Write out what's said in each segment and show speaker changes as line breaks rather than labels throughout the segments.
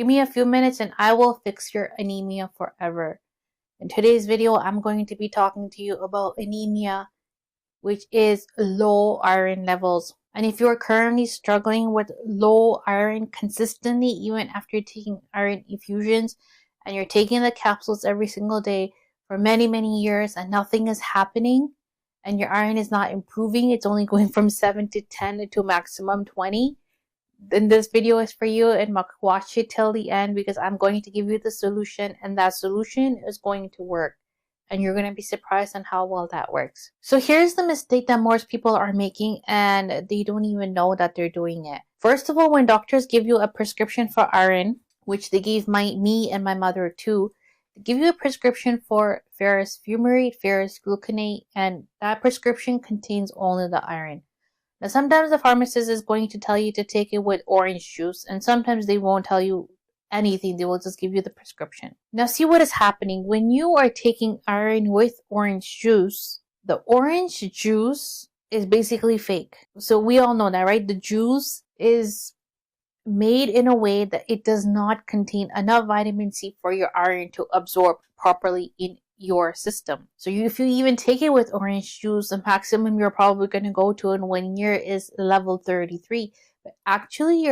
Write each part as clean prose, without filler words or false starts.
Give me a few minutes and I will fix your anemia forever. In today's video, I'm going to be talking to you about anemia, which is low iron levels. And if you're currently struggling with low iron consistently, even after taking iron infusions, and you're taking the capsules every single day for many, many years and nothing is happening, and your iron is not improving, it's only going from 7 to 10 to maximum 20, then this video is for you, and watch it till the end because I'm going to give you the solution, and that solution is going to work. And you're going to be surprised on how well that works. So here's the mistake that most people are making, and they don't even know that they're doing it. First of all, when doctors give you a prescription for iron, which they gave me and my mother too, they give you a prescription for ferrous fumarate, ferrous gluconate, and that prescription contains only the iron. Now, sometimes the pharmacist is going to tell you to take it with orange juice, and sometimes they won't tell you anything. They will just give you the prescription. Now, see what is happening. When you are taking iron with orange juice, the orange juice is basically fake. So we all know that, right? The juice is made in a way that it does not contain enough vitamin C for your iron to absorb properly in your system. So if you even take it with orange juice, the maximum you're probably going to go to in 1 year is level 33. But actually,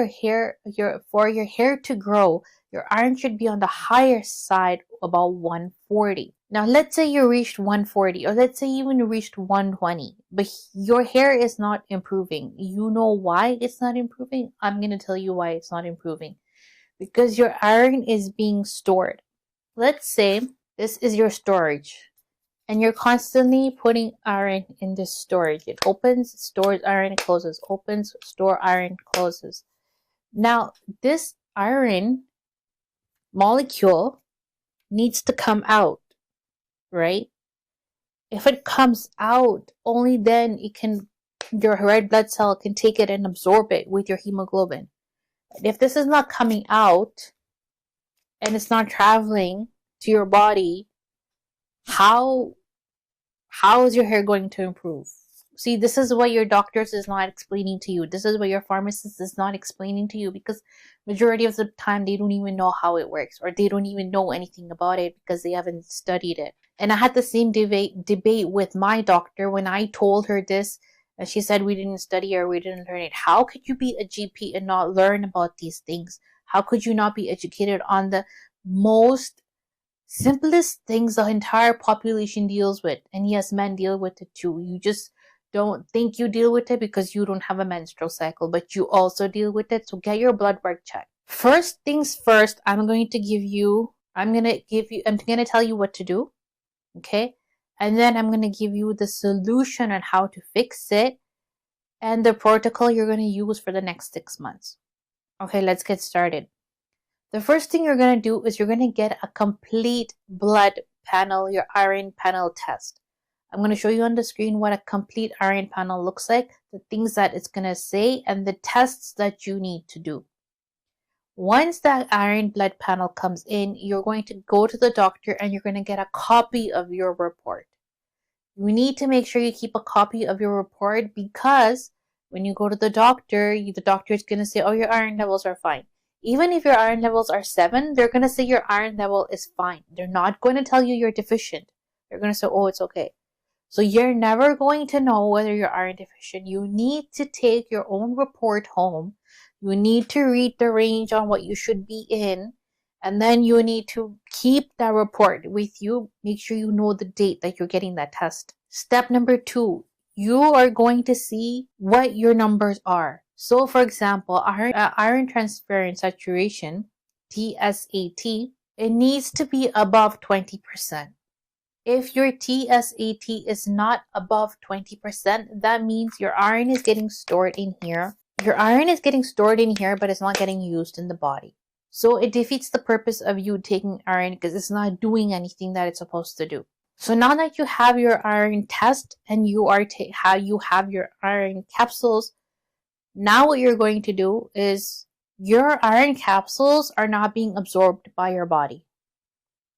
for your hair to grow, your iron should be on the higher side, about 140. Now, let's say you reached 140, or let's say even you reached 120, but your hair is not improving. You know why it's not improving? I'm going to tell you why it's not improving. Because your iron is being stored. Let's say this is your storage, and you're constantly putting iron in this storage. It opens, stores iron, closes, opens, store iron, closes. Now, this iron molecule needs to come out, right? If it comes out, only then your red blood cell can take it and absorb it with your hemoglobin. And if this is not coming out and it's not traveling to your body, how is your hair going to improve? See, this is what your doctors is not explaining to you. This is what your pharmacist is not explaining to you, because majority of the time they don't even know how it works, or they don't even know anything about it because they haven't studied it. And I had the same debate with my doctor when I told her this, and she said we didn't study or we didn't learn it. How could you be a GP and not learn about these things? How could you not be educated on the most simplest things the entire population deals with? And yes, men deal with it too. You just don't think you deal with it because you don't have a menstrual cycle, but you also deal with it. So get your blood work checked. First things first, I'm going to tell you what to do. Okay? And then I'm going to give you the solution on how to fix it and the protocol you're going to use for the next 6 months. Okay, let's get started. The first thing you're going to do is you're going to get a complete blood panel, your iron panel test. I'm going to show you on the screen what a complete iron panel looks like, the things that it's going to say, and the tests that you need to do. Once that iron blood panel comes in, you're going to go to the doctor and you're going to get a copy of your report. You need to make sure you keep a copy of your report, because when you go to the doctor is going to say, oh, your iron levels are fine. Even if your iron levels are 7, they're going to say your iron level is fine. They're not going to tell you you're deficient. They're going to say, oh, it's okay. So you're never going to know whether you're iron deficient. You need to take your own report home. You need to read the range on what you should be in. And then you need to keep that report with you. Make sure you know the date that you're getting that test. Step number 2, you are going to see what your numbers are. So, for example, iron transference saturation, TSAT, it needs to be above 20%. If your TSAT is not above 20%, that means your iron is getting stored in here. Your iron is getting stored in here, but it's not getting used in the body. So it defeats the purpose of you taking iron because it's not doing anything that it's supposed to do. So now that you have your iron test and you have your iron capsules, now what you're going to do is your iron capsules are not being absorbed by your body,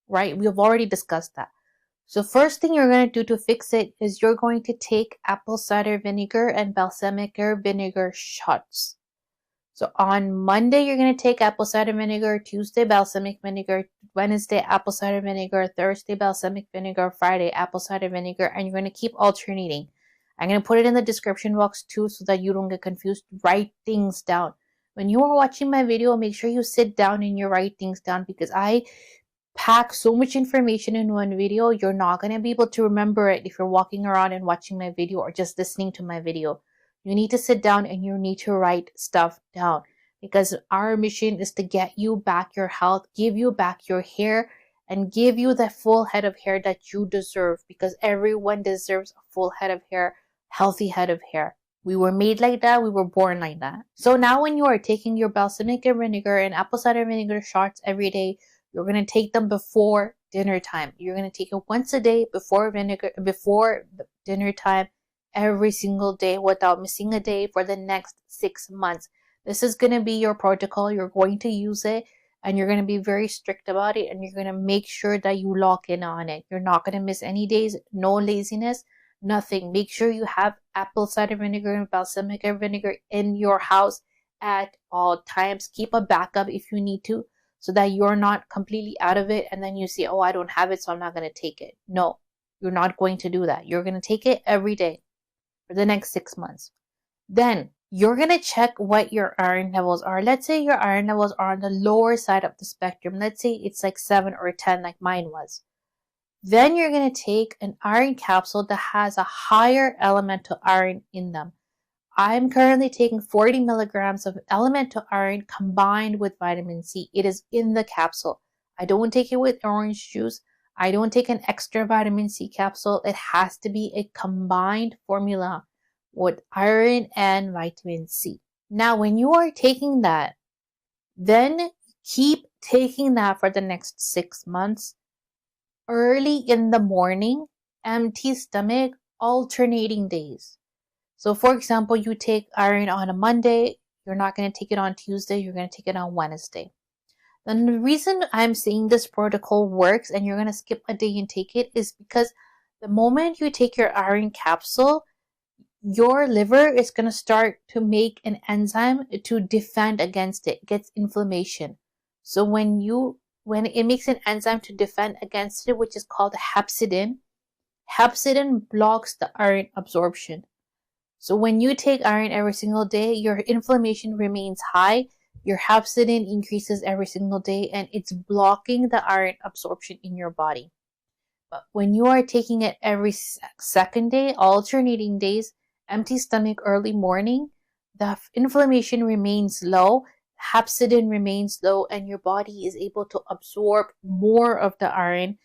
right? We've already discussed that. So first thing you're going to do to fix it is you're going to take apple cider vinegar and balsamic vinegar shots. So on Monday, you're going to take apple cider vinegar, Tuesday, balsamic vinegar, Wednesday, apple cider vinegar, Thursday, balsamic vinegar, Friday, apple cider vinegar, and you're going to keep alternating. I'm going to put it in the description box too so that you don't get confused. Write things down. When you are watching my video, make sure you sit down and you write things down because I pack so much information in one video. You're not going to be able to remember it if you're walking around and watching my video or just listening to my video. You need to sit down and you need to write stuff down because our mission is to get you back your health, give you back your hair, and give you that full head of hair that you deserve because everyone deserves a full head of hair, healthy head of hair. We were made like that. We were born like that. So now when you are taking your balsamic vinegar and apple cider vinegar shots every day, you're going to take them before dinner time. You're going to take it once a day before dinner time every single day without missing a day for the next 6 months. This is going to be your protocol. You're going to use it and you're going to be very strict about it and you're going to make sure that you lock in on it. You're not going to miss any days, no laziness, nothing. Make sure you have apple cider vinegar and balsamic vinegar in your house at all times. Keep a backup if you need to so that you're not completely out of it and then you say, oh, I don't have it, so I'm not going to take it. No, you're not going to do that. You're going to take it every day for the next 6 months. Then you're going to check what your iron levels are. Let's say your iron levels are on the lower side of the spectrum. Let's say it's like 7 or 10 like mine was. Then you're going to take an iron capsule that has a higher elemental iron in them. I'm currently taking 40 milligrams of elemental iron combined with vitamin C. It is in the capsule. I don't take it with orange juice. I don't take an extra vitamin C capsule. It has to be a combined formula with iron and vitamin C. Now, when you are taking that, then keep taking that for the next 6 months. Early in the morning, empty stomach, alternating days. So for example, you take iron on a Monday, you're not going to take it on Tuesday, you're going to take it on Wednesday. Then the reason I'm saying this protocol works and you're going to skip a day and take it is because the moment you take your iron capsule, your liver is going to start to make an enzyme to defend against it. It gets inflammation. So when it makes an enzyme to defend against it, which is called hepcidin blocks the iron absorption. So when you take iron every single day, your inflammation remains high, your hepcidin increases every single day, and it's blocking the iron absorption in your body. But when you are taking it every second day, alternating days, empty stomach, early morning, the inflammation remains low, hepcidin remains low, and your body is able to absorb more of the iron,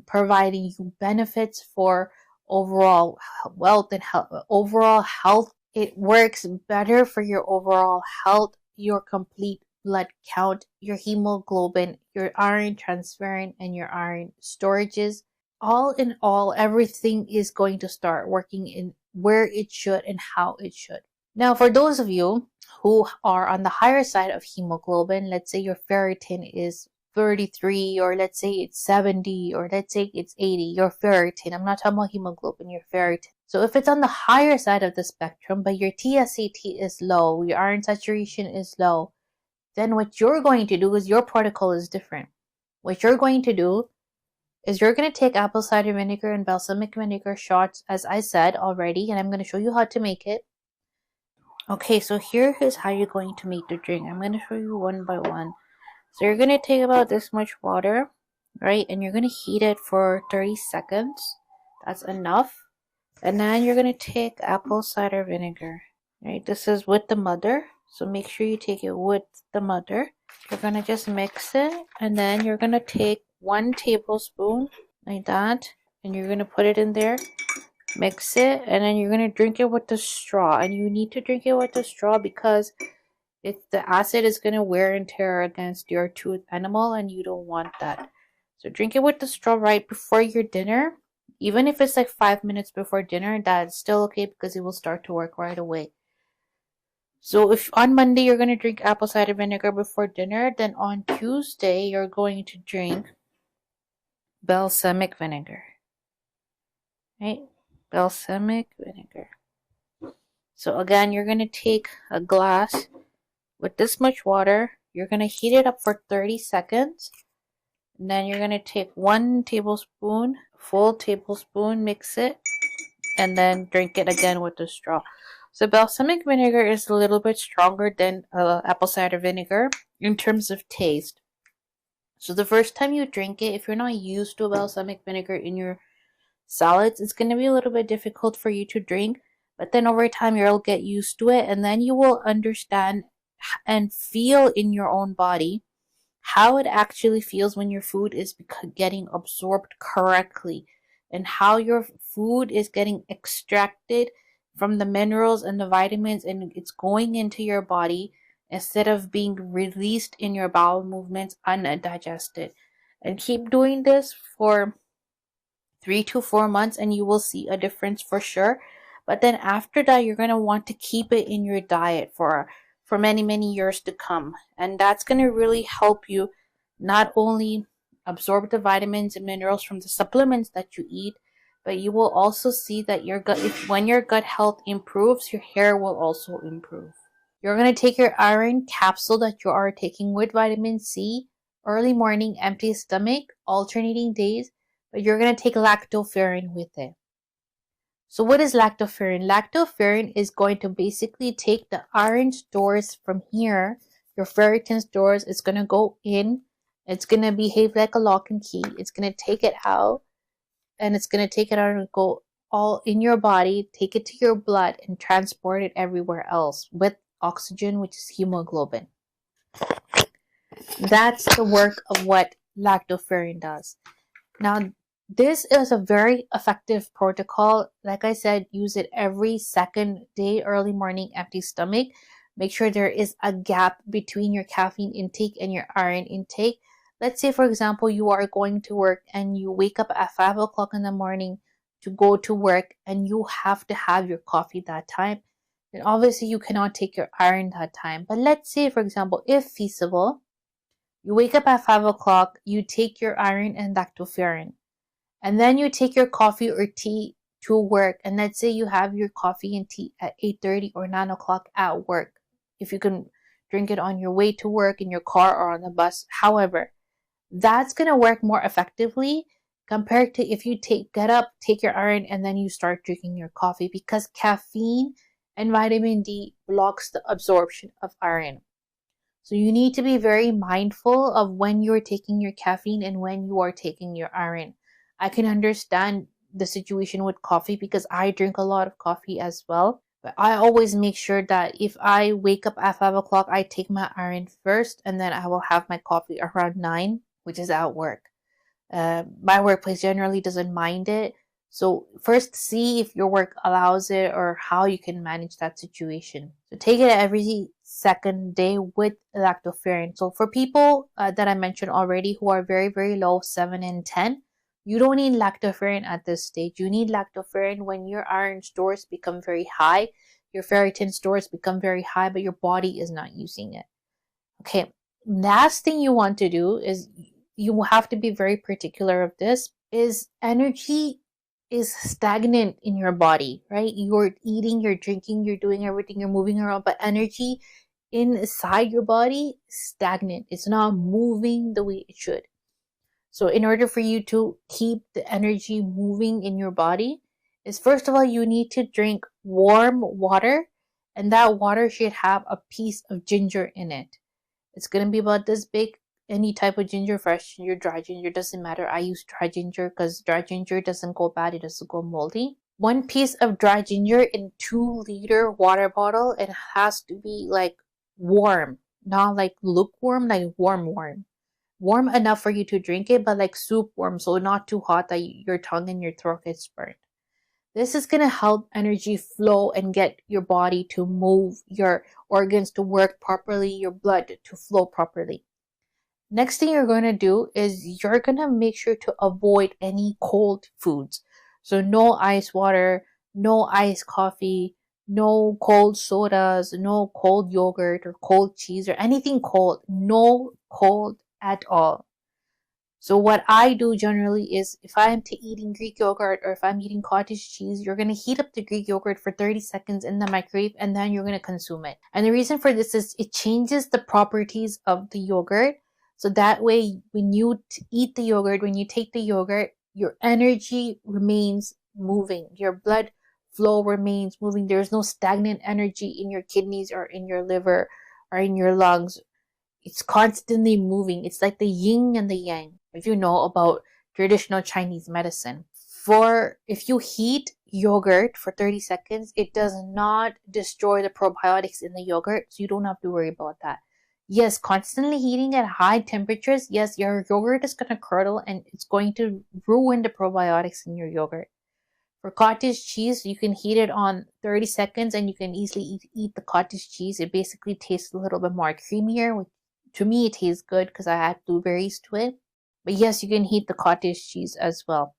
providing you benefits for overall wealth and overall health. It works better for your overall health, your complete blood count, your hemoglobin, your iron transferrin, and your iron storages. All in all, everything is going to start working in where it should and how it should. Now, for those of you who are on the higher side of hemoglobin, let's say your ferritin is 33, or let's say it's 70, or let's say it's 80, your ferritin. I'm not talking about hemoglobin, your ferritin. So if it's on the higher side of the spectrum, but your TSAT is low, your iron saturation is low, then what you're going to do is your protocol is different. What you're going to do is you're going to take apple cider vinegar and balsamic vinegar shots, as I said already, and I'm going to show you how to make it. Okay, so here is how you're going to make the drink. I'm going to show you one by one. So you're going to take about this much water, right? And you're going to heat it for 30 seconds. That's enough. And then you're going to take apple cider vinegar, right? This is with the mother. So make sure you take it with the mother. You're going to just mix it. And then you're going to take 1 tablespoon like that. And you're going to put it in there. Mix it. And then you're going to drink it with the straw. And you need to drink it with the straw because the acid is going to wear and tear against your tooth enamel, and you don't want that. So drink it with the straw right before your dinner. Even if it's like 5 minutes before dinner, that's still okay because it will start to work right away. So if on Monday you're going to drink apple cider vinegar before dinner, then on Tuesday you're going to drink balsamic vinegar. Right? Balsamic vinegar. So again, you're going to take a glass with this much water, you're going to heat it up for 30 seconds. And then you're going to take 1 tablespoon, full tablespoon, mix it, and then drink it again with a straw. So balsamic vinegar is a little bit stronger than apple cider vinegar in terms of taste. So the first time you drink it, if you're not used to balsamic vinegar in your salads, it's going to be a little bit difficult for you to drink. But then over time, you'll get used to it, and then you will understand and feel in your own body how it actually feels when your food is getting absorbed correctly, and how your food is getting extracted from the minerals and the vitamins, and it's going into your body instead of being released in your bowel movements undigested. And keep doing this for 3 to 4 months and you will see a difference for sure. But then after that, you're going to want to keep it in your diet for many years to come, and that's going to really help you not only absorb the vitamins and minerals from the supplements that you eat, but you will also see that when your gut health improves, your hair will also improve. You're going to take your iron capsule that you are taking with vitamin C early morning, empty stomach, alternating days, but you're going to take lactoferrin with it. So what is lactoferrin? Lactoferrin is going to basically take the iron stores from here, your ferritin stores. It's going to go in. It's going to behave like a lock and key. It's going to take it out, and it's going to take it out and go all in your body, take it to your blood, and transport it everywhere else with oxygen, which is hemoglobin. That's the work of what lactoferrin does. Now, this is a very effective protocol. Like I said, use it every second day, early morning, empty stomach. Make sure there is a gap between your caffeine intake and your iron intake. Let's say, for example, you are going to work and you wake up at 5 o'clock in the morning to go to work, and you have to have your coffee that time. Then obviously you cannot take your iron that time. But let's say, for example, if feasible, you wake up at 5 o'clock, you take your iron and lactoferrin, and then you take your coffee or tea to work. And let's say you have your coffee and tea at 8:30 or 9 o'clock at work. If you can drink it on your way to work, in your car, or on the bus. However, that's going to work more effectively compared to if you get up, take your iron, and then you start drinking your coffee, because caffeine and vitamin D blocks the absorption of iron. So you need to be very mindful of when you're taking your caffeine and when you are taking your iron. I can understand the situation with coffee because I drink a lot of coffee as well. But I always make sure that if I wake up at 5 o'clock, I take my iron first, and then I will have my coffee around 9, which is at work. My workplace generally doesn't mind it. So first see if your work allows it or how you can manage that situation. So take it every second day with lactoferrin. So for people that I mentioned already who are very low, 7 and 10, you don't need lactoferrin at this stage. You need lactoferrin when your iron stores become very high, your ferritin stores become very high, but your body is not using it. Okay, last thing you want to do is, you will have to be very particular of this, is energy is stagnant in your body, right? You're eating, you're drinking, you're doing everything, you're moving around, but energy inside your body is stagnant. It's not moving the way it should. So in order for you to keep the energy moving in your body, is first of all, you need to drink warm water, and that water should have a piece of ginger in it. It's going to be about this big. Any type of ginger, fresh ginger, dry ginger, doesn't matter. I use dry ginger because dry ginger doesn't go bad, it doesn't go moldy. 1 piece of dry ginger in 2-liter water bottle. It has to be like warm, not like lukewarm, like warm. Warm enough for you to drink it, but like soup warm, so not too hot that your tongue and your throat gets burnt. This is going to help energy flow and get your body to move, your organs to work properly, your blood to flow properly. Next thing you're going to do is you're going to make sure to avoid any cold foods. So no ice water, no iced coffee, no cold sodas, no cold yogurt or cold cheese or anything cold. No cold at all. So what I do generally is if I'm eating Greek yogurt or if I'm eating cottage cheese, you're going to heat up the Greek yogurt for 30 seconds in the microwave and then you're going to consume it. And the reason for this is it changes the properties of the yogurt. So that way, when you eat the yogurt, when you take the yogurt, your energy remains moving. Your blood flow remains moving. There's no stagnant energy in your kidneys or in your liver or in your lungs. It's constantly moving. It's like the yin and the yang. If you know about traditional Chinese medicine. If you heat yogurt for 30 seconds, it does not destroy the probiotics in the yogurt, so you don't have to worry about that. Yes, constantly heating at high temperatures, yes, your yogurt is going to curdle and it's going to ruin the probiotics in your yogurt. For cottage cheese, you can heat it on 30 seconds and you can easily eat the cottage cheese. It basically tastes a little bit more creamier, which to me it tastes good because I add blueberries to it. But yes, you can heat the cottage cheese as well.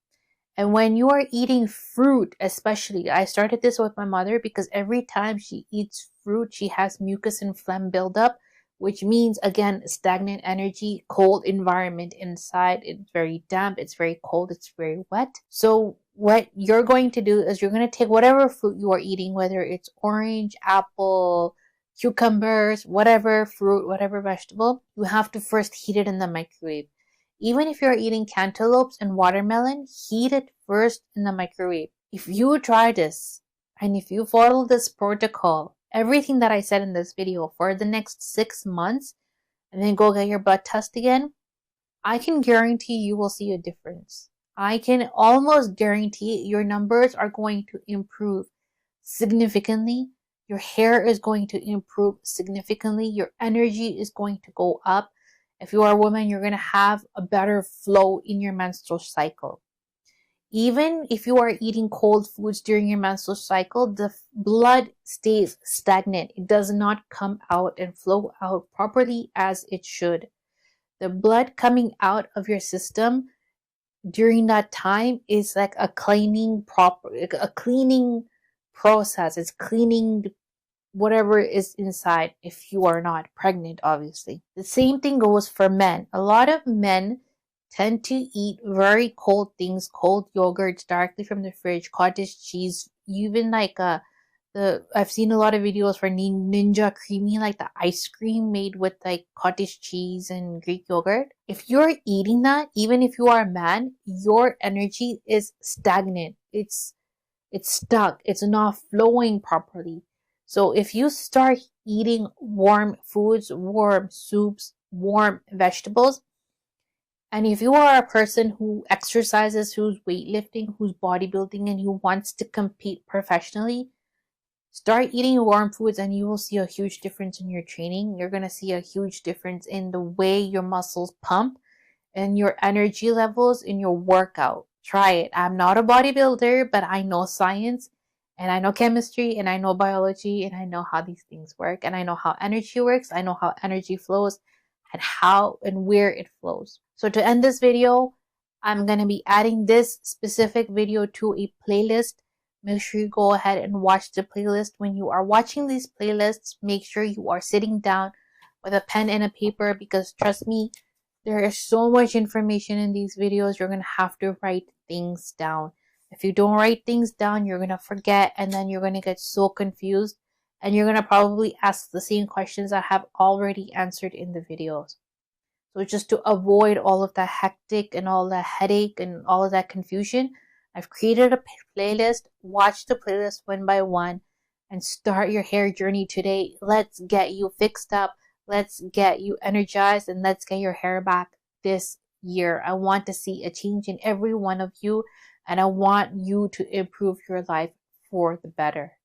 And when you are eating fruit, especially, I started this with my mother because every time she eats fruit, she has mucus and phlegm buildup, which means, again, stagnant energy, cold environment inside. It's very damp, it's very cold, it's very wet. So what you're going to do is you're going to take whatever fruit you are eating, whether it's orange, apple, cucumbers, whatever fruit, whatever vegetable, you have to first heat it in the microwave. Even if you're eating cantaloupes and watermelon, heat it first in the microwave. If you try this and if you follow this protocol, everything that I said in this video for the next 6 months, and then go get your blood test again, I can guarantee you will see a difference. I can almost guarantee your numbers are going to improve significantly. Your hair is going to improve significantly. Your energy is going to go up. If you are a woman, you're going to have a better flow in your menstrual cycle. Even if you are eating cold foods during your menstrual cycle, the blood stays stagnant. It does not come out and flow out properly as it should. The blood coming out of your system during that time is like a cleaning process. It's cleaning whatever is inside if you are not pregnant, obviously. The same thing goes for men. A lot of men tend to eat very cold things, cold yogurts directly from the fridge, cottage cheese, even like I've seen a lot of videos for Ninja Creamy, like the ice cream made with like cottage cheese and Greek yogurt. If you're eating that, even if you are a man, your energy is stagnant. It's stuck. It's not flowing properly. So if you start eating warm foods, warm soups, warm vegetables, and if you are a person who exercises, who's weightlifting, who's bodybuilding, and who wants to compete professionally, start eating warm foods and you will see a huge difference in your training. You're going to see a huge difference in the way your muscles pump and your energy levels in your workout. Try it. I'm not a bodybuilder, but I know science and I know chemistry and I know biology and I know how these things work and I know how energy works. I know how energy flows and how and where it flows. So to end this video, I'm going to be adding this specific video to a playlist. Make sure you go ahead and watch the playlist. When you are watching these playlists, make sure you are sitting down with a pen and a paper because trust me, there is so much information in these videos. You're going to have to write things down. If you don't write things down, you're going to forget and then you're going to get so confused and you're going to probably ask the same questions I have already answered in the videos. So just to avoid all of that hectic and all that headache and all of that confusion, I've created a playlist. Watch the playlist one by one and start your hair journey today. Let's get you fixed up. Let's get you energized and let's get your hair back this year. I want to see a change in every one of you and I want you to improve your life for the better.